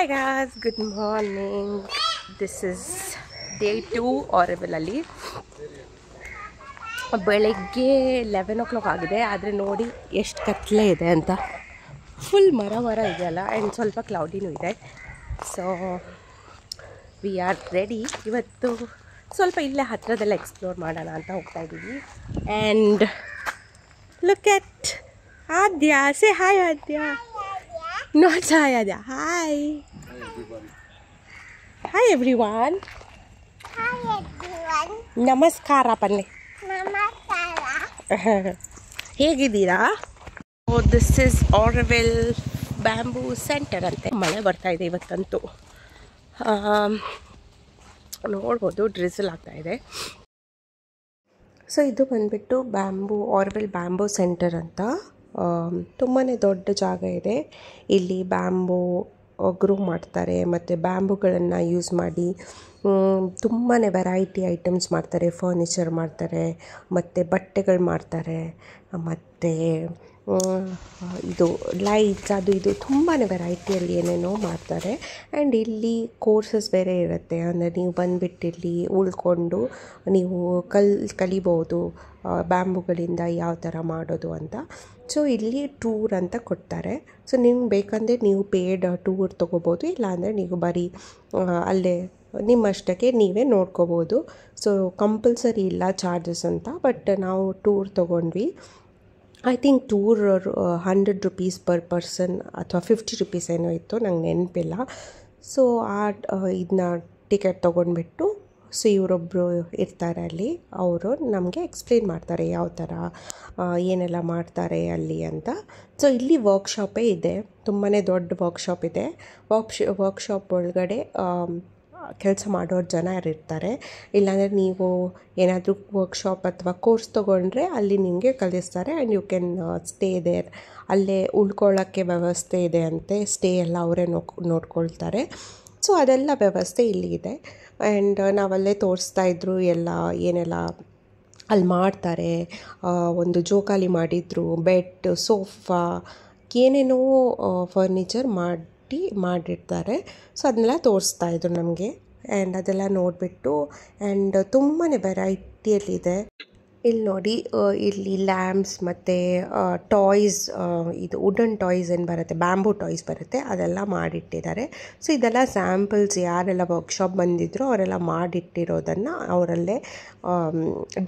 Hi guys, good morning. This is day 2 ಆರವಲಲ್ಲಿ. ಬೆಳಗ್ಗೆ 11 o'clock ಆಗಿದೆ. ಆದರೆ ನೋಡಿ ಎಷ್ಟು ಕತ್ಲೆ ಇದೆ ಅಂತ. ಫುಲ್ ಮರ ಇದೆಯಲ್ಲ ಆ್ಯಂಡ್ ಸ್ವಲ್ಪ ಕ್ಲೌಡಿನೂ ಇದೆ. So we are ready. ಇವತ್ತು ಸ್ವಲ್ಪ ಇಲ್ಲೇ ಹತ್ತಿರದೆಲ್ಲ ಎಕ್ಸ್ಪ್ಲೋರ್ ಮಾಡೋಣ ಅಂತ ಹೋಗ್ತಾ ಇದ್ದೀವಿ. And look at Aadya. Say hi Aadya. Not hi Adya. Hi. Hi everyone. Hi everyone. ನಮಸ್ಕಾರ ಪನ್ನೆ. ನಮಸ್ಕಾರ. ಹೇಗಿದ್ದೀರಾ? ದಿಸ್ ಇಸ್ ಆರವೆಲ್ ಬ್ಯಾಂಬೂ ಸೆಂಟರ್ ಅಂತೆ. ಮಳೆ ಬರ್ತಾ ಇದೆ ಇವತ್ತಂತೂ. ನೋಡ್ಬೋದು ಡ್ರಿಸಲ್ ಆಗ್ತಾ ಇದೆ. ಸೊ ಇದು ಬಂದುಬಿಟ್ಟು ಆರವೆಲ್ ಬ್ಯಾಂಬೂ ಸೆಂಟರ್ ಅಂತ. ತುಂಬಾ ದೊಡ್ಡ ಜಾಗ ಇದೆ. ಇಲ್ಲಿ ಬ್ಯಾಂಬೂ ಗ್ರೂ ಮಾಡ್ತಾರೆ ಮತ್ತು ಬ್ಯಾಂಬೂಗಳನ್ನು ಯೂಸ್ ಮಾಡಿ ತುಂಬಾ ವೆರೈಟಿ ಐಟಮ್ಸ್ ಮಾಡ್ತಾರೆ. ಫರ್ನಿಚರ್ ಮಾಡ್ತಾರೆ ಮತ್ತು ಬಟ್ಟೆಗಳು ಮಾಡ್ತಾರೆ ಮತ್ತು ಇದು ಲೈಟ್ಸ್ ಅದು ಇದು ತುಂಬಾ ವೆರೈಟಿಯಲ್ಲಿ ಏನೇನೋ ಮಾಡ್ತಾರೆ. ಆ್ಯಂಡ್ ಇಲ್ಲಿ ಕೋರ್ಸಸ್ ಬೇರೆ ಇರುತ್ತೆ. ಅಂದರೆ ನೀವು ಬಂದುಬಿಟ್ಟು ಇಲ್ಲಿ ಉಳ್ಕೊಂಡು ನೀವು ಕಲಿಬೋದು ಬ್ಯಾಂಬೂಗಳಿಂದ ಯಾವ ಥರ ಮಾಡೋದು ಅಂತ. ಸೊ ಇಲ್ಲಿ ಟೂರ್ ಅಂತ ಕೊಡ್ತಾರೆ. ಸೊ ನಿಮ್ಗೆ ಬೇಕಂದರೆ ನೀವು ಪೇಯ್ಡ್ ಟೂರ್ ತೊಗೋಬೋದು, ಇಲ್ಲಾಂದರೆ ನೀವು ಬರೀ ಅಲ್ಲೇ ನಿಮ್ಮಷ್ಟಕ್ಕೆ ನೀವೇ ನೋಡ್ಕೋಬೋದು. ಸೊ ಕಂಪಲ್ಸರಿ ಇಲ್ಲ ಚಾರ್ಜಸ್ ಅಂತ. ಬಟ್ ನಾವು ಟೂರ್ ತೊಗೊಂಡ್ವಿ. I think tour 100 rupees per person ಅಥವಾ 50 rupees ಏನೋ ಇತ್ತು, ನಂಗೆ ನೆನಪಿಲ್ಲ. ಸೊ ಇದನ್ನ ಟಿಕೆಟ್ ತೊಗೊಂಡ್ಬಿಟ್ಟು ಸೊ ಇವರೊಬ್ಬರು ಇರ್ತಾರೆ ಅಲ್ಲಿ, ಅವರು ನಮಗೆ ಎಕ್ಸ್ಪ್ಲೇನ್ ಮಾಡ್ತಾರೆ ಯಾವ ಥರ ಏನೆಲ್ಲ ಮಾಡ್ತಾರೆ ಅಲ್ಲಿ ಅಂತ. ಸೊ ಇಲ್ಲಿ ವರ್ಕ್ಶಾಪೇ ಇದೆ, ತುಂಬಾ ದೊಡ್ಡ ವರ್ಕ್ಶಾಪ್ ಇದೆ. ವರ್ಕ್ಶಾಪ್ ಒಳಗಡೆ ಕೆಲಸ ಮಾಡೋರು ಜನ ಇರ್ತಾರೆ. ಇಲ್ಲಾಂದರೆ ನೀವು ಏನಾದರೂ ವರ್ಕ್ಶಾಪ್ ಅಥವಾ ಕೋರ್ಸ್ ತೊಗೊಂಡ್ರೆ ಅಲ್ಲಿ ನಿಮಗೆ ಕಲಿಸ್ತಾರೆ. And you can stay there. ಅಲ್ಲೇ ಉಳ್ಕೊಳ್ಳೋಕ್ಕೆ ವ್ಯವಸ್ಥೆ ಇದೆ ಅಂತೆ. ಸ್ಟೇ ಎಲ್ಲ ಅವರೇ ನೋಡ್ಕೊಳ್ತಾರೆ. ಸೊ ಅದೆಲ್ಲ ವ್ಯವಸ್ಥೆ ಇಲ್ಲಿ ಇದೆ. ಆ್ಯಂಡ್ ನಾವಲ್ಲೇ ತೋರಿಸ್ತಾಯಿದ್ರು ಎಲ್ಲ ಏನೆಲ್ಲ ಅಲ್ಲಿ ಮಾಡ್ತಾರೆ. ಒಂದು ಜೋಕಾಲಿ ಮಾಡಿದರು, ಬೆಡ್, ಸೋಫಾ, ಏನೇನೋ ಫರ್ನಿಚರ್ ಮಾಡಿರ್ತಾರೆ. ಸೊ ಅದನ್ನೆಲ್ಲ ತೋರಿಸ್ತಾಯಿದ್ರು ನಮಗೆ. ಆ್ಯಂಡ್ ಅದೆಲ್ಲ ನೋಡಿಬಿಟ್ಟು ಆ್ಯಂಡ್ ತುಂಬಾ ವೆರೈಟಿಯಲ್ಲಿದೆ. ಇಲ್ಲಿ ನೋಡಿ, ಇಲ್ಲಿ ಲ್ಯಾಂಪ್ಸ್ ಮತ್ತು ಟಾಯ್ಸ್, ಇದು ವುಡನ್ ಟಾಯ್ಸ್ ಏನು ಬರುತ್ತೆ, ಬ್ಯಾಂಬೂ ಟಾಯ್ಸ್ ಬರುತ್ತೆ, ಅದೆಲ್ಲ ಮಾಡಿಟ್ಟಿದ್ದಾರೆ. ಸೊ ಇದೆಲ್ಲ ಸ್ಯಾಂಪಲ್ಸ್. ಯಾರೆಲ್ಲ ವರ್ಕ್ಶಾಪ್ ಬಂದಿದ್ರು ಅವರೆಲ್ಲ ಮಾಡಿಟ್ಟಿರೋದನ್ನು ಅವರಲ್ಲೇ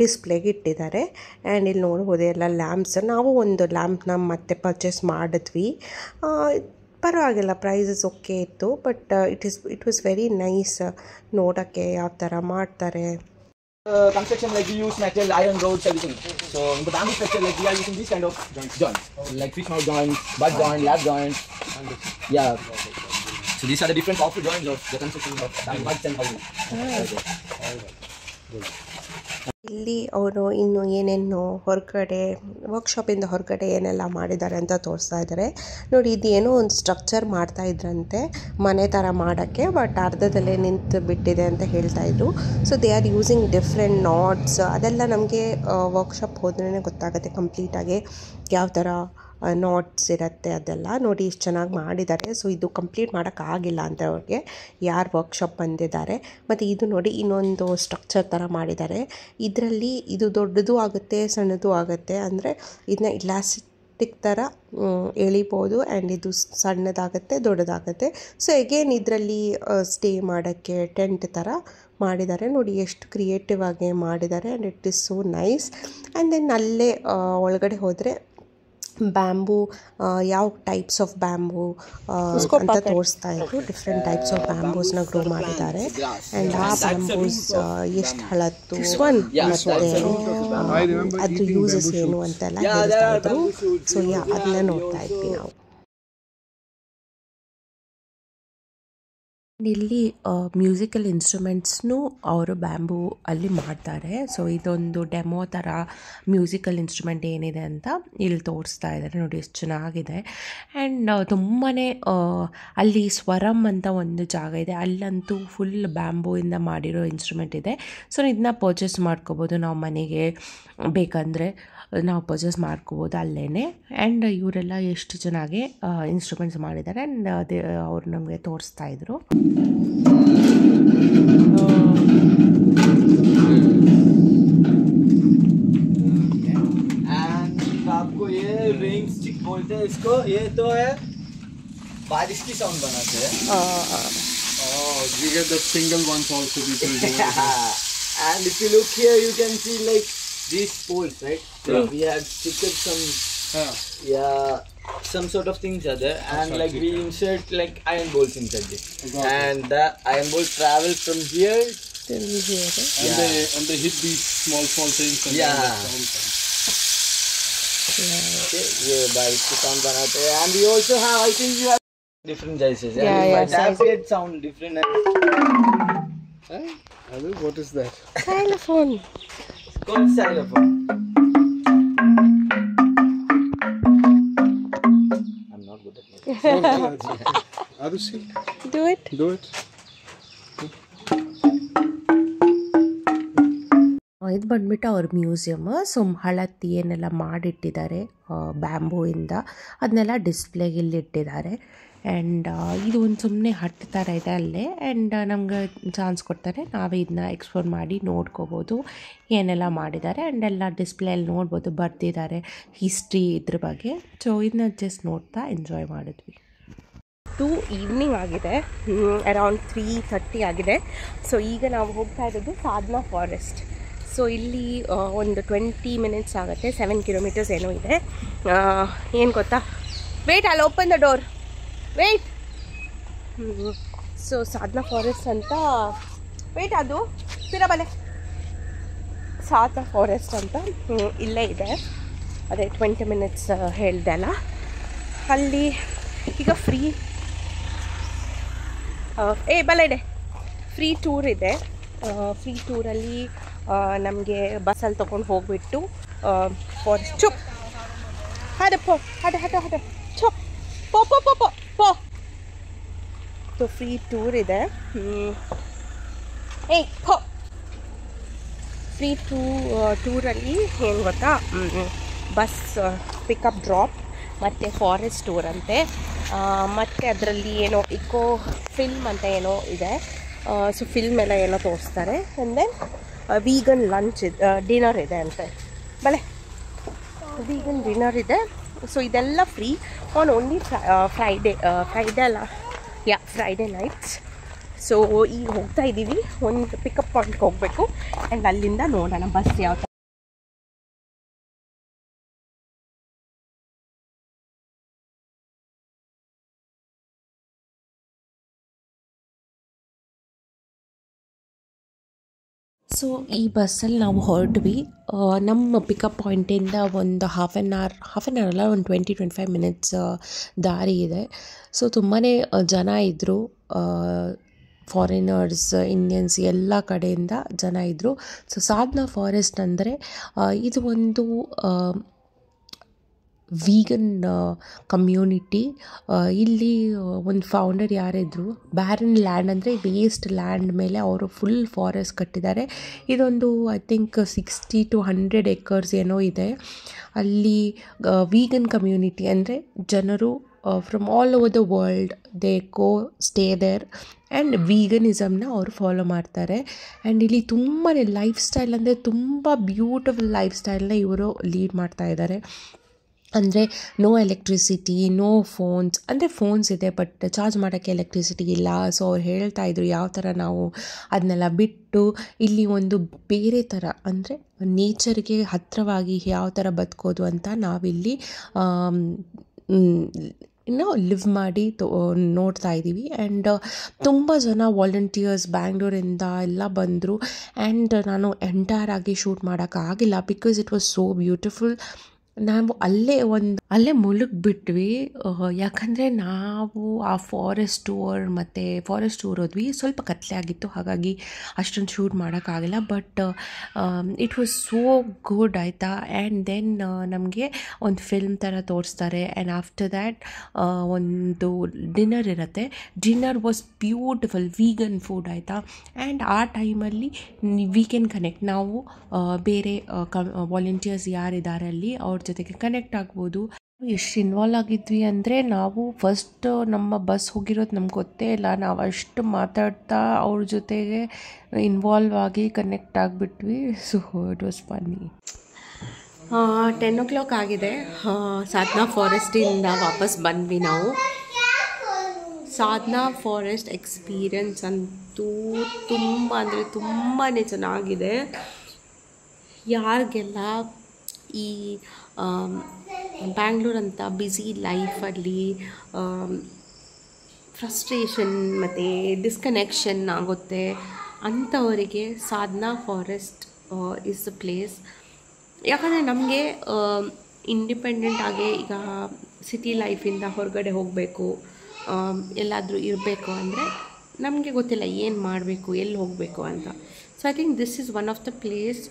ಡಿಸ್ಪ್ಲೇಗೆ ಇಟ್ಟಿದ್ದಾರೆ. ಆ್ಯಂಡ್ ಇಲ್ಲಿ ನೋಡ್ಬೋದು ಎಲ್ಲ ಲ್ಯಾಂಪ್ಸ್. ನಾವು ಒಂದು ಲ್ಯಾಂಪ್ನ ಮತ್ತೆ ಪರ್ಚೇಸ್ ಮಾಡಿದ್ವಿ. ಪರವಾಗಿಲ್ಲ, ಪ್ರೈಸಸ್ ಓಕೆ ಇತ್ತು. But it was very nice ನೋಡೋಕ್ಕೆ ಯಾವ ಥರ ಮಾಡ್ತಾರೆ. Construction, like we use metal, iron rods, everything. So in the bamboo structure, like we are using these kind of joints, like fish mouth joints, butt joint, lap joint. Yeah. So these are the different powerful joints of the construction of butts and houses. ಇಲ್ಲಿ ಅವರು ಇನ್ನು ಏನೇನು ಹೊರಗಡೆ ವರ್ಕ್ಶಾಪಿಂದ ಹೊರಗಡೆ ಏನೆಲ್ಲ ಮಾಡಿದ್ದಾರೆ ಅಂತ ತೋರಿಸ್ತಾ ಇದ್ದಾರೆ. ನೋಡಿ, ಇದೇನೋ ಒಂದು ಸ್ಟ್ರಕ್ಚರ್ ಮಾಡ್ತಾ ಇದ್ರಂತೆ ಮನೆ ಥರ ಮಾಡೋಕ್ಕೆ. ಬಟ್ ಅರ್ಧದಲ್ಲೇ ನಿಂತು ಬಿಟ್ಟಿದೆ ಅಂತ ಹೇಳ್ತಾಯಿದ್ರು. So they are using different knots. ಅದೆಲ್ಲ ನಮಗೆ ವರ್ಕ್ಶಾಪ್ ಹೋದ್ರೇ ಗೊತ್ತಾಗುತ್ತೆ ಕಂಪ್ಲೀಟಾಗಿ ಯಾವ ಥರ ನಾಟ್ಸ್ ಇರುತ್ತೆ ಅದೆಲ್ಲ. ನೋಡಿ ಇಷ್ಟು ಚೆನ್ನಾಗಿ ಮಾಡಿದ್ದಾರೆ. ಸೊ ಇದು ಕಂಪ್ಲೀಟ್ ಮಾಡೋಕ್ಕಾಗಿಲ್ಲ ಅಂತ ಅವ್ರಿಗೆ ಯಾರು ವರ್ಕ್ಶಾಪ್ ಬಂದಿದ್ದಾರೆ. ಮತ್ತು ಇದು ನೋಡಿ ಇನ್ನೊಂದು ಸ್ಟ್ರಕ್ಚರ್ ಥರ ಮಾಡಿದ್ದಾರೆ. ಇದರಲ್ಲಿ ಇದು ದೊಡ್ಡದು ಆಗುತ್ತೆ, ಸಣ್ಣದು ಆಗುತ್ತೆ. ಅಂದರೆ ಇದನ್ನ ಇಲಾಸ್ಟಿಕ್ ಥರ ಎಳಿಬೋದು. ಆ್ಯಂಡ್ ಇದು ಸಣ್ಣದಾಗುತ್ತೆ, ದೊಡ್ಡದಾಗುತ್ತೆ. ಸೊ ಎಗೇನ್ ಇದರಲ್ಲಿ ಸ್ಟೇ ಮಾಡೋಕ್ಕೆ ಟೆಂಟ್ ಥರ ಮಾಡಿದ್ದಾರೆ. ನೋಡಿ ಎಷ್ಟು ಕ್ರಿಯೇಟಿವ್ ಆಗಿ ಮಾಡಿದ್ದಾರೆ. And it is so nice. And then ಅಲ್ಲೇ ಒಳಗಡೆ ಹೋದರೆ ಬ್ಯಾಂಬೂ, ಯಾವ ಟೈಪ್ಸ್ ಆಫ್ ಬ್ಯಾಂಬೂ ಅಂತ ತೋರಿಸ್ತಾ ಇದ್ರು. ಡಿಫ್ರೆಂಟ್ ಟೈಪ್ಸ್ ಆಫ್ ಬ್ಯಾಂಬೂಸ್ನ ಗ್ರೋ ಮಾಡಿದ್ದಾರೆ. ಆ್ಯಂಡ್ ಆ ಬ್ಯಾಂಬೂಸ್ ಎಷ್ಟು ಹಳತ್ತು ಮತ್ತು ಅದ್ರ ಯೂಸಸ್ ಏನು ಅಂತೆಲ್ಲ ಹೇಳ್ತಾ ಇದ್ರು. ಸೊ ಅದನ್ನ ನೋಡ್ತಾ ಇದ್ವಿ ನಾವು. ಇಲ್ಲಿ ಮ್ಯೂಸಿಕಲ್ ಇನ್ಸ್ಟ್ರೂಮೆಂಟ್ಸ್ನೂ ಅವರು ಬ್ಯಾಂಬೂ ಅಲ್ಲಿ ಮಾಡ್ತಾರೆ. ಸೊ ಇದೊಂದು ಡೆಮೋ ಥರ ಮ್ಯೂಸಿಕಲ್ ಇನ್ಸ್ಟ್ರೂಮೆಂಟ್ ಏನಿದೆ ಅಂತ ಇಲ್ಲಿ ತೋರಿಸ್ತಾ ಇದ್ದಾರೆ. ನೋಡಿ ಎಷ್ಟು ಚೆನ್ನಾಗಿದೆ. ಆ್ಯಂಡ್ ತುಂಬಾ ಅಲ್ಲಿ ಸ್ವರಮ್ ಅಂತ ಒಂದು ಜಾಗ ಇದೆ, ಅಲ್ಲಂತೂ ಫುಲ್ ಬ್ಯಾಂಬೂಯಿಂದ ಮಾಡಿರೋ ಇನ್ಸ್ಟ್ರೂಮೆಂಟ್ ಇದೆ. ಸೊ ಇದನ್ನ ಪರ್ಚೇಸ್ ಮಾಡ್ಕೋಬೋದು, ನಾವು ಮನೆಗೆ ಬೇಕಂದರೆ ನಾವು ಪರ್ಚೇಸ್ ಮಾಡ್ಕೋಬೋದು ಅಲ್ಲೇ. ಆ್ಯಂಡ್ ಇವರೆಲ್ಲ ಎಷ್ಟು ಚೆನ್ನಾಗಿ ಇನ್ಸ್ಟ್ರೂಮೆಂಟ್ಸ್ ಮಾಡಿದ್ದಾರೆ. ಆ್ಯಂಡ್ ಅವರು ನಮಗೆ ತೋರಿಸ್ತಾ ಇದ್ರು. आपको ये रिंग स्टिक बोलते हैं इसको. ये तो है बारिश की साउंड बनाते हैं. We get the single ones also people do. And if you look here, you can see like these poles, right? So we have sticked some, some sort of things are there, and like we insert like iron bolts inside it, and the iron bolts travel from here till here. And they hit these small things. And Okay, ये बारिश की sound बनाते हैं. And we also have, I think you have different sizes. That get sound different. What is that? Xylophone. It's called xylophone. I'm not good at music. Arushi, Do it. do it. ಇದು ಬಂದ್ಬಿಟ್ಟು ಅವ್ರ museum. So ಹಳತ್ತಿ ಏನೆಲ್ಲ ಮಾಡಿಟ್ಟಿದ್ದಾರೆ ಬ್ಯಾಂಬೂಯಿಂದ ಅದನ್ನೆಲ್ಲ ಡಿಸ್ಪ್ಲೇಗೆ ಇಲ್ಲಿ ಇಟ್ಟಿದ್ದಾರೆ. And ಇದು ಒಂದು ಸುಮ್ಮನೆ ಹಟ್ ಥರ ಇದೆ ಅಲ್ಲೇ. ಆ್ಯಂಡ್ ನಮ್ಗೆ ಚಾನ್ಸ್ ಕೊಡ್ತಾರೆ, ನಾವೇ ಇದನ್ನ ಎಕ್ಸ್ಪ್ಲೋರ್ ಮಾಡಿ ನೋಡ್ಕೋಬೋದು ಏನೆಲ್ಲ ಮಾಡಿದ್ದಾರೆ. ಆ್ಯಂಡ್ ಎಲ್ಲ ಡಿಸ್ಪ್ಲೇಯಲ್ಲಿ ನೋಡ್ಬೋದು, ಬರ್ತಿದ್ದಾರೆ ಹಿಸ್ಟ್ರಿ ಇದ್ರ ಬಗ್ಗೆ. ಸೊ ಇದನ್ನ ಜಸ್ಟ್ ನೋಡ್ತಾ ಎಂಜಾಯ್ ಮಾಡಿದ್ವಿ. ಈವ್ನಿಂಗ್ ಆಗಿದೆ, ಅರೌಂಡ್ 3:30 ಆಗಿದೆ. ಸೊ ಈಗ ನಾವು ಹೋಗ್ತಾ ಇರೋದು ಸಾಧನಾ ಫಾರೆಸ್ಟ್. ಸೊ ಇಲ್ಲಿ ಒಂದು 20 ಮಿನಿಟ್ಸ್ ಆಗುತ್ತೆ, 7 ಕಿಲೋಮೀಟರ್ಸ್ ಏನೋ ಇದೆ. ಏನು ಗೊತ್ತಾ, ವೇಟ್, ಅಲ್ಲಿ open the door, wait. So Sadhana forest ಅಂತ, ವೇಟ್, ಅದು ತಿರಬಲೆ ಸಾಧನಾ ಫಾರೆಸ್ಟ್ ಅಂತ ಇಲ್ಲೇ ಇದೆ. ಅದೇ 20 ಮಿನಿಟ್ಸ್ ಹೇಳ್ದೆ ಅಲ್ಲ, ಅಲ್ಲಿ ಈಗ ಫ್ರೀ ಬಲಡೆ ಫ್ರೀ ಟೂರ್ ಇದೆ. ಫ್ರೀ ಟೂರಲ್ಲಿ ನಮಗೆ ಬಸ್ಸಲ್ಲಿ ತೊಗೊಂಡು ಹೋಗಿಬಿಟ್ಟು ಫಾರೆಸ್ಟ್ ಚುಪ್ ಹಡಪ್ಪೋ ಹಡ ಚುಪ್ ಪೋ ಪೋ ಪೋ ಪೋ ಪೋ ಸೊ ಫ್ರೀ ಟೂರ್ ಇದೆ. ಪೋ ಫ್ರೀ ಟೂರಲ್ಲಿ ಏನು ಗೊತ್ತಾ, ಬಸ್ ಪಿಕಪ್ ಡ್ರಾಪ್ ಮತ್ತು ಫಾರೆಸ್ಟ್ ಟೂರ್ ಅಂತೆ. ಮತ್ತು ಅದರಲ್ಲಿ ಏನೋ ಇಕೋ ಫಿಲ್ಮ್ ಅಂತ ಏನೋ ಇದೆ. ಸೊ ಫಿಲ್ಮ್ ಎಲ್ಲ ಏನೋ ತೋರಿಸ್ತಾರೆ. And then vegan lunch dinner ಇದೆ ಅಂತೆ. ಬಲೆ ವೀಗನ್ ಡಿನ್ನರ್ ಇದೆ. ಸೊ ಇದೆಲ್ಲ ಫ್ರೀ ಆನ್ ಓನ್ಲಿ ಫ್ರೈಡೇ ಅಲ್ಲ, ಫ್ರೈಡೇ ನೈಟ್ಸ್. ಸೊ ಈಗ ಹೋಗ್ತಾ ಇದ್ದೀವಿ, ಒಂದು ಪಿಕಪ್ ಪಾಯಿಂಟ್ಗೆ ಹೋಗಬೇಕು. ಆ್ಯಂಡ್ ಅಲ್ಲಿಂದ ನೋಡೋಣ ಬಸ್ ಯಾವ ಥರ. ಸೊ ಈ ಬಸ್ಸಲ್ಲಿ ನಾವು ಹೊರಟ್ವಿ. ನಮ್ಮ ಪಿಕಪ್ ಪಾಯಿಂಟಿಂದ ಒಂದು ಹಾಫ್ ಆನ್ ಅವರ್ ಅಲ್ಲ, ಒಂದು 20-25 ಮಿನಿಟ್ಸ್ ದಾರಿ ಇದೆ. ಸೊ ತುಂಬಾ ಜನ ಇದ್ದರು, ಫಾರಿನರ್ಸ್, ಇಂಡಿಯನ್ಸ್ ಎಲ್ಲ ಕಡೆಯಿಂದ ಜನ ಇದ್ದರು. ಸೊ ಸಾಧನಾ ಫಾರೆಸ್ಟ್ ಅಂದರೆ ಇದು ಒಂದು ವೀಗನ್ ಕಮ್ಯುನಿಟಿ. ಇಲ್ಲಿ ಒಂದು ಫೌಂಡರ್ ಯಾರಿದ್ರು, ಬ್ಯಾರನ್ ಲ್ಯಾಂಡ್ ಅಂದರೆ ವೇಸ್ಟ್ ಲ್ಯಾಂಡ್ ಮೇಲೆ ಅವರು ಫುಲ್ ಫಾರೆಸ್ಟ್ ಕಟ್ಟಿದ್ದಾರೆ. ಇದೊಂದು ಐ ಥಿಂಕ್ 60 to 100 acres ಏನೋ ಇದೆ. ಅಲ್ಲಿ ವೀಗನ್ ಕಮ್ಯುನಿಟಿ ಅಂದರೆ ಜನರು from all over the world they stay there and ವೀಗನಿಸಮ್ನ ಅವರು ಫಾಲೋ ಮಾಡ್ತಾರೆ. ಆ್ಯಂಡ್ ಇಲ್ಲಿ ತುಂಬಾ ಲೈಫ್ ಸ್ಟೈಲ್ ಅಂದರೆ ತುಂಬ ಬ್ಯೂಟಿಫುಲ್ ಲೈಫ್ ಸ್ಟೈಲ್ನ ಇವರು ಲೀಡ್ ಮಾಡ್ತಾ ಇದ್ದಾರೆ. ಅಂದರೆ ನೋ ಎಲೆಕ್ಟ್ರಿಸಿಟಿ, ನೋ ಫೋನ್ಸ್. ಅಂದರೆ ಫೋನ್ಸ್ ಇದೆ ಬಟ್ ಚಾರ್ಜ್ ಮಾಡೋಕ್ಕೆ ಎಲೆಕ್ಟ್ರಿಸಿಟಿ ಇಲ್ಲ. ಸೊ ಅವ್ರು ಹೇಳ್ತಾಯಿದ್ರು ಯಾವ ಥರ ನಾವು ಅದನ್ನೆಲ್ಲ ಬಿಟ್ಟು ಇಲ್ಲಿ ಒಂದು ಬೇರೆ ಥರ ಅಂದರೆ ನೇಚರ್ಗೆ ಹತ್ತಿರವಾಗಿ ಯಾವ ಥರ ಬದುಕೋದು ಅಂತ ನಾವಿಲ್ಲಿ ಲಿವ್ ಮಾಡಿ ನೋಡ್ತಾ ಇದ್ದೀವಿ. ಆ್ಯಂಡ್ ತುಂಬ ಜನ ವಾಲಂಟಿಯರ್ಸ್ ಬ್ಯಾಂಗ್ಳೂರಿಂದ ಎಲ್ಲ ಬಂದರು. ಆ್ಯಂಡ್ ನಾನು ಎಂಟೈರ್ ಆಗಿ ಶೂಟ್ ಮಾಡೋಕ್ಕಾಗಿಲ್ಲ because it was so beautiful. ನಾವು ಅಲ್ಲೇ ಮುಳುಗ್ಬಿಟ್ವಿ. ಯಾಕಂದರೆ ನಾವು ಆ ಫಾರೆಸ್ಟ್ ಟೂರ್ ಹೋದ್ವಿ. ಸ್ವಲ್ಪ ಕತ್ಲೆ ಆಗಿತ್ತು, ಹಾಗಾಗಿ ಅಷ್ಟೊಂದು ಶೂಟ್ ಮಾಡೋಕ್ಕಾಗಿಲ್ಲ. But it was so good ಆಯಿತಾ. ಆ್ಯಂಡ್ ದೆನ್ ನಮಗೆ ಒಂದು ಫಿಲ್ಮ್ ಥರ ತೋರಿಸ್ತಾರೆ. ಆ್ಯಂಡ್ ಆಫ್ಟರ್ ದ್ಯಾಟ್ ಒಂದು ಡಿನ್ನರ್ ಇರುತ್ತೆ. Dinner was beautiful, vegan food ಆಯಿತಾ. ಆ್ಯಂಡ್ ಆ ಟೈಮಲ್ಲಿ ವಿ ಕ್ಯಾನ್ ಕನೆಕ್ಟ್. ನಾವು ಬೇರೆ ವಾಲಂಟಿಯರ್ಸ್ ಯಾರಿದ್ದಾರೆ ಅಲ್ಲಿ ಅವ್ರ ಜೊತೆಗೆ ಕನೆಕ್ಟ್ ಆಗ್ಬೋದು. ಎಷ್ಟು ಇನ್ವಾಲ್ವ್ ಆಗಿದ್ವಿ ಅಂದರೆ, ನಾವು ಫಸ್ಟ್ ನಮ್ಮ ಬಸ್ ಹೋಗಿರೋದು ನಮ್ಗೆ ಗೊತ್ತೇ ಇಲ್ಲ. ನಾವು ಅಷ್ಟು ಮಾತಾಡ್ತಾ ಅವ್ರ ಜೊತೆಗೆ ಇನ್ವಾಲ್ವ್ ಆಗಿ ಕನೆಕ್ಟ್ ಆಗಿಬಿಟ್ವಿ. So it was funny. 10 o'clock ಆಗಿದೆ. ಸಾಧನಾ ಫಾರೆಸ್ಟಿಂದ ವಾಪಸ್ ಬಂದ್ವಿ ನಾವು. ಸಾಧನಾ ಫಾರೆಸ್ಟ್ ಎಕ್ಸ್ಪೀರಿಯನ್ಸ್ ಅಂತೂ ತುಂಬ ಅಂದರೆ ತುಂಬಾ ಚೆನ್ನಾಗಿದೆ. ಯಾರಿಗೆಲ್ಲ ಈ ಬ್ಯಾಂಗ್ಳೂರಂಥ ಬ್ಯುಸಿ ಲೈಫಲ್ಲಿ ಫ್ರಸ್ಟ್ರೇಷನ್ ಮತ್ತು ಡಿಸ್ಕನೆಕ್ಷನ್ ಆಗುತ್ತೆ ಅಂಥವರಿಗೆ ಸಾಧನಾ ಫಾರೆಸ್ಟ್ ಇಸ್ ದ ಪ್ಲೇಸ್. ಯಾಕಂದರೆ ನಮಗೆ ಇಂಡಿಪೆಂಡೆಂಟ್ ಆಗಿ ಈಗ ಸಿಟಿ ಲೈಫಿಂದ ಹೊರಗಡೆ ಹೋಗಬೇಕು, ಎಲ್ಲಾದರೂ ಇರಬೇಕು ಅಂದರೆ ನಮಗೆ ಗೊತ್ತಿಲ್ಲ ಏನು ಮಾಡಬೇಕು, ಎಲ್ಲಿ ಹೋಗಬೇಕು ಅಂತ. So I think this is one of the place.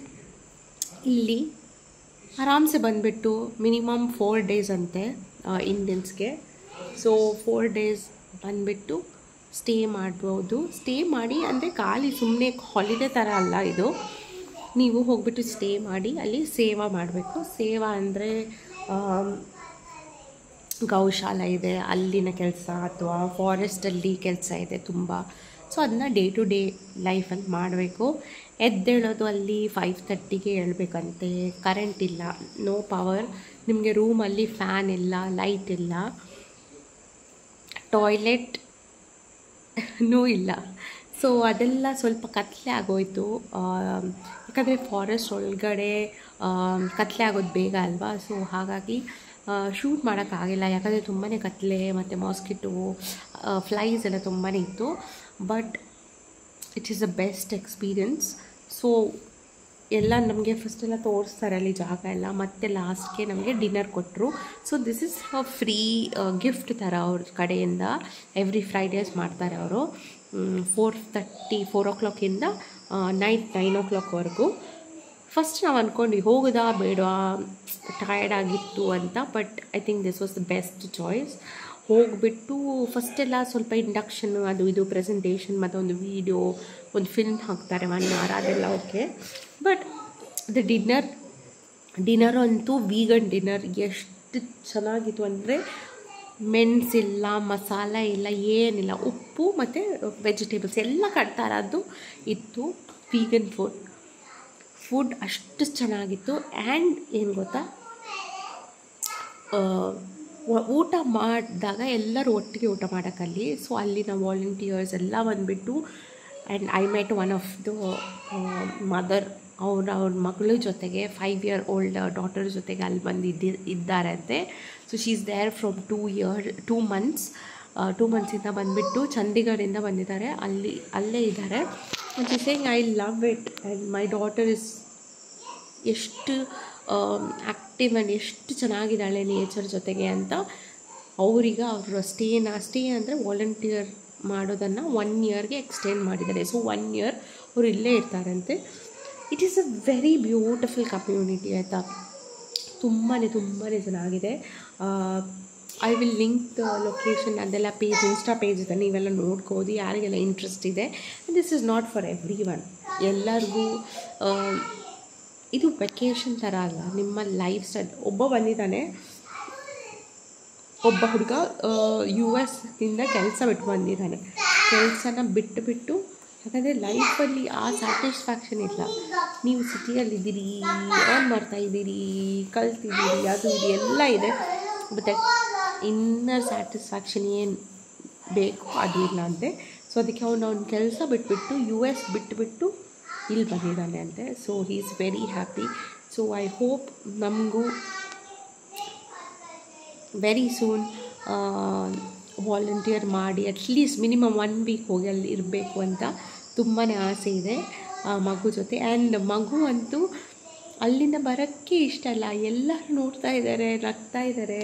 ಇಲ್ಲಿ ಆರಾಮ್ಸೆ ಬಂದುಬಿಟ್ಟು ಮಿನಿಮಮ್ 4 days ಅಂತೆ ಇಂಡಿಯನ್ಸ್ಗೆ. ಸೊ 4 days ಬಂದುಬಿಟ್ಟು ಸ್ಟೇ ಮಾಡ್ಬೋದು. ಸ್ಟೇ ಮಾಡಿ ಅಂದರೆ ಖಾಲಿ ಸುಮ್ಮನೆ ಹಾಲಿಡೇ ಥರ ಅಲ್ಲ ಇದು. ನೀವು ಹೋಗ್ಬಿಟ್ಟು ಸ್ಟೇ ಮಾಡಿ ಅಲ್ಲಿ ಸೇವಾ ಮಾಡಬೇಕು. ಸೇವಾ ಅಂದರೆ ಗೌಶಾಲ ಇದೆ, ಅಲ್ಲಿನ ಕೆಲಸ, ಅಥವಾ ಫಾರೆಸ್ಟಲ್ಲಿ ಕೆಲಸ ಇದೆ ತುಂಬ. ಸೊ ಅದನ್ನ ಡೇ ಟು ಡೇ ಲೈಫಲ್ಲಿ ಮಾಡಬೇಕು. ಎದ್ದೇಳೋದು ಅಲ್ಲಿ 5:30ಗೆ ಹೇಳ್ಬೇಕಂತೆ. ಕರೆಂಟ್ ಇಲ್ಲ, ನೋ ಪವರ್. ನಿಮಗೆ ರೂಮಲ್ಲಿ ಫ್ಯಾನ್ ಇಲ್ಲ, ಲೈಟ್ ಇಲ್ಲ, ಟಾಯ್ಲೆಟ್ನೂ ಇಲ್ಲ. ಸೊ ಅದೆಲ್ಲ ಸ್ವಲ್ಪ ಕತ್ಲೆ ಆಗೋಯಿತು. ಯಾಕಂದರೆ ಫಾರೆಸ್ಟ್ ಒಳಗಡೆ ಕತ್ಲೆ ಆಗೋದು ಬೇಗ ಅಲ್ವಾ. ಸೊ ಹಾಗಾಗಿ ಶೂಟ್ ಮಾಡೋಕ್ಕಾಗಿಲ್ಲ, ಯಾಕಂದರೆ ತುಂಬಾ ಕತ್ಲೆ ಮತ್ತು ಮಾಸ್ಕಿಟೋ ಫ್ಲೈಸ್ ಎಲ್ಲ ತುಂಬಾ ಇತ್ತು. But it is the best experience. So ಎಲ್ಲ ನಮಗೆ ಫಸ್ಟೆಲ್ಲ ತೋರಿಸ್ತಾರೆ ಅಲ್ಲಿ ಜಾಗ ಎಲ್ಲ, ಮತ್ತು ಲಾಸ್ಟ್ಗೆ ನಮಗೆ ಡಿನ್ನರ್ ಕೊಟ್ಟರು. So this is a free gift ಥರ ಅವ್ರ ಕಡೆಯಿಂದ. ಎವ್ರಿ ಫ್ರೈಡೇಸ್ ಮಾಡ್ತಾರೆ ಅವರು. 4 o'clock ನೈಟ್ 9 o'clockವರೆಗೂ. ಫಸ್ಟ್ ನಾವು ಅಂದ್ಕೊಂಡು ಹೋಗೋದಾ ಬೇಡವಾ, ಟಯರ್ಡ್ ಆಗಿತ್ತು ಅಂತ. But I think this was the best choice. ಹೋಗಿಬಿಟ್ಟು ಫಸ್ಟೆಲ್ಲ ಸ್ವಲ್ಪ ಇಂಡಕ್ಷನ್ ಅದು ಇದು ಪ್ರೆಸೆಂಟೇಷನ್ ಮತ್ತು ಒಂದು ವೀಡಿಯೋ, ಒಂದು ಫಿಲ್ಮ್ ಹಾಕ್ತಾರೆ 1 hour, ಅದೆಲ್ಲ ಓಕೆ. ಬಟ್ ದ ಡಿನ್ನರ್ ಅಂತೂ ವೀಗನ್ ಡಿನ್ನರ್ ಎಷ್ಟು ಚೆನ್ನಾಗಿತ್ತು ಅಂದರೆ, ಮೆಣಸಿಲ್ಲ, ಮಸಾಲ ಇಲ್ಲ, ಏನಿಲ್ಲ, ಉಪ್ಪು ಮತ್ತು ವೆಜಿಟೇಬಲ್ಸ್ ಎಲ್ಲ ಕಟ್ತಾರದ್ದು ಇತ್ತು. ವೀಗನ್ ಫುಡ್ ಅಷ್ಟು ಚೆನ್ನಾಗಿತ್ತು. ಆ್ಯಂಡ್ ಏನು ಗೊತ್ತಾ, ಊಟ ಮಾಡಿದಾಗ ಎಲ್ಲರೂ ಒಟ್ಟಿಗೆ ಊಟ ಮಾಡೋಕ್ಕಲ್ಲಿ. ಸೊ ಅಲ್ಲಿನ ವಾಲಂಟಿಯರ್ಸ್ ಎಲ್ಲ ಬಂದುಬಿಟ್ಟು, and I met one of the mother. ಅವ್ರ ಮಗಳ ಜೊತೆಗೆ 5-year-old ಡಾಟರ್ ಜೊತೆಗೆ ಅಲ್ಲಿ ಇದ್ದಾರೆ ಅಂತೆ. So she is there from 2 months. 2 months ಬಂದುಬಿಟ್ಟು ಚಂಡೀಗಢದಿಂದ ಬಂದಿದ್ದಾರೆ, ಅಲ್ಲೇ ಇದ್ದಾರೆ. And she saying I love it. And my daughter is ಎಷ್ಟು ಆ್ಯಕ್ಟಿವ್ ಆ್ಯಂಡ್ ಎಷ್ಟು ಚೆನ್ನಾಗಿದ್ದಾಳೆ ನೇಚರ್ ಜೊತೆಗೆ ಅಂತ. ಅವರೀಗ ಅವರ ಸ್ಟೇ ಅಂದರೆ ವಾಲಂಟಿಯರ್ ಮಾಡೋದನ್ನು 1 yearಗೆ ಎಕ್ಸ್ಟೆಂಡ್ ಮಾಡಿದ್ದಾರೆ. ಸೊ 1 year ಅವರು ಇಲ್ಲೇ ಇರ್ತಾರಂತೆ. It is a very beautiful community ಆಯಿತಾ. ತುಂಬಾ ಚೆನ್ನಾಗಿದೆ. I will link the location, ಅದೆಲ್ಲ ಪೇಜ್, ಇನ್ಸ್ಟಾ ಪೇಜ್ ಇದೆ, ನೀವೆಲ್ಲ ನೋಡ್ಕೋದು ಯಾರಿಗೆಲ್ಲ ಇಂಟ್ರೆಸ್ಟ್ ಇದೆ. This is not for everyone. ಎಲ್ಲರಿಗೂ ಇದು ವೆಕೇಷನ್ ಥರ ಅಲ್ಲ, ನಿಮ್ಮ ಲೈಫ್ ಸ್ಟೈಲ್. ಬಂದಿದ್ದಾನೆ ಒಬ್ಬ ಹುಡುಗ US-ಇಂದ ಕೆಲಸ ಬಿಟ್ಟು ಬಂದಿದ್ದಾನೆ. ಕೆಲಸನ ಬಿಟ್ಟು, ಯಾಕಂದರೆ ಲೈಫಲ್ಲಿ ಆ ಸ್ಯಾಟಿಸ್ಫ್ಯಾಕ್ಷನ್ ಇಲ್ಲ. ನೀವು ಸಿಟಿಯಲ್ಲಿದ್ದೀರಿ, ಆನ್ ಮಾಡ್ತಾಯಿದ್ದೀರಿ, ಕಲ್ತಿದ್ದೀರಿ, ಅದು ಇದು ಎಲ್ಲ ಇದೆ. ಬಟ್ ಇನ್ನರ್ ಸ್ಯಾಟಿಸ್ಫ್ಯಾಕ್ಷನ್ ಏನು ಬೇಕು ಅದು ಇಲ್ಲ ಅಂತೆ. ಸೊ ಅದಕ್ಕೆ ಅವ್ನ ಕೆಲಸ ಬಿಟ್ಬಿಟ್ಟು US ಬಿಟ್ಟು ಇಲ್ಲಿ ಬಂದಿದ್ದಾನೆ ಅಂತೆ. So he is very happy. So I hope ನಮಗೂ ವೆರಿ ಸೂನ್ ವಾಲಂಟಿಯರ್ ಮಾಡಿ ಅಟ್ಲೀಸ್ಟ್ ಮಿನಿಮಮ್ 1 week ಹೋಗಿ ಅಲ್ಲಿ ಇರಬೇಕು ಅಂತ ತುಂಬಾ ಆಸೆ ಇದೆ ಮಗು ಜೊತೆ. ಆ್ಯಂಡ್ ಮಗು ಅಂತೂ ಅಲ್ಲಿಂದ ಬರೋಕ್ಕೆ ಇಷ್ಟ ಇಲ್ಲ, ಎಲ್ಲರೂ ನೋಡ್ತಾ ಇದ್ದಾರೆ, ನಗ್ತಾ ಇದ್ದಾರೆ.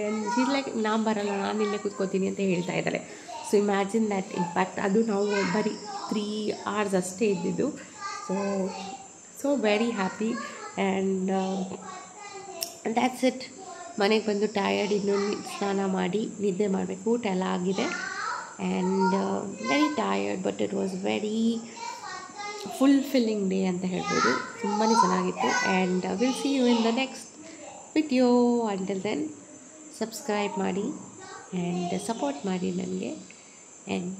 ಲೈಕ್ ನಾನು ಬರಲ್ಲ, ನಾನು ಇಲ್ಲೇ ಕೂತ್ಕೋತೀನಿ ಅಂತ ಹೇಳ್ತಾ ಇದ್ದಾರೆ. So imagine that impact. ಅದು ನಾವು ಬರೀ 3 hours ಅಷ್ಟೇ ಇದ್ದಿದ್ದು. So very happy and that's it. ಮನೆಗೆ ಬಂದು ಟಯರ್ಡ್, ಇನ್ನೂ ಸ್ನಾನ ಮಾಡಿ ನಿದ್ದೆ ಮಾಡಬೇಕು. ಊಟ ಎಲ್ಲ ಆಗಿದೆ and very tired, but it was very fulfilling day ಅಂತ ಹೇಳ್ಬೋದು. ತುಂಬಾ ಚೆನ್ನಾಗಿತ್ತು and will see you in the next video. Until then subscribe ಮಾಡಿ ಆ್ಯಂಡ್ ಸಪೋರ್ಟ್ ಮಾಡಿ ನನಗೆ. ಆ್ಯಂಡ್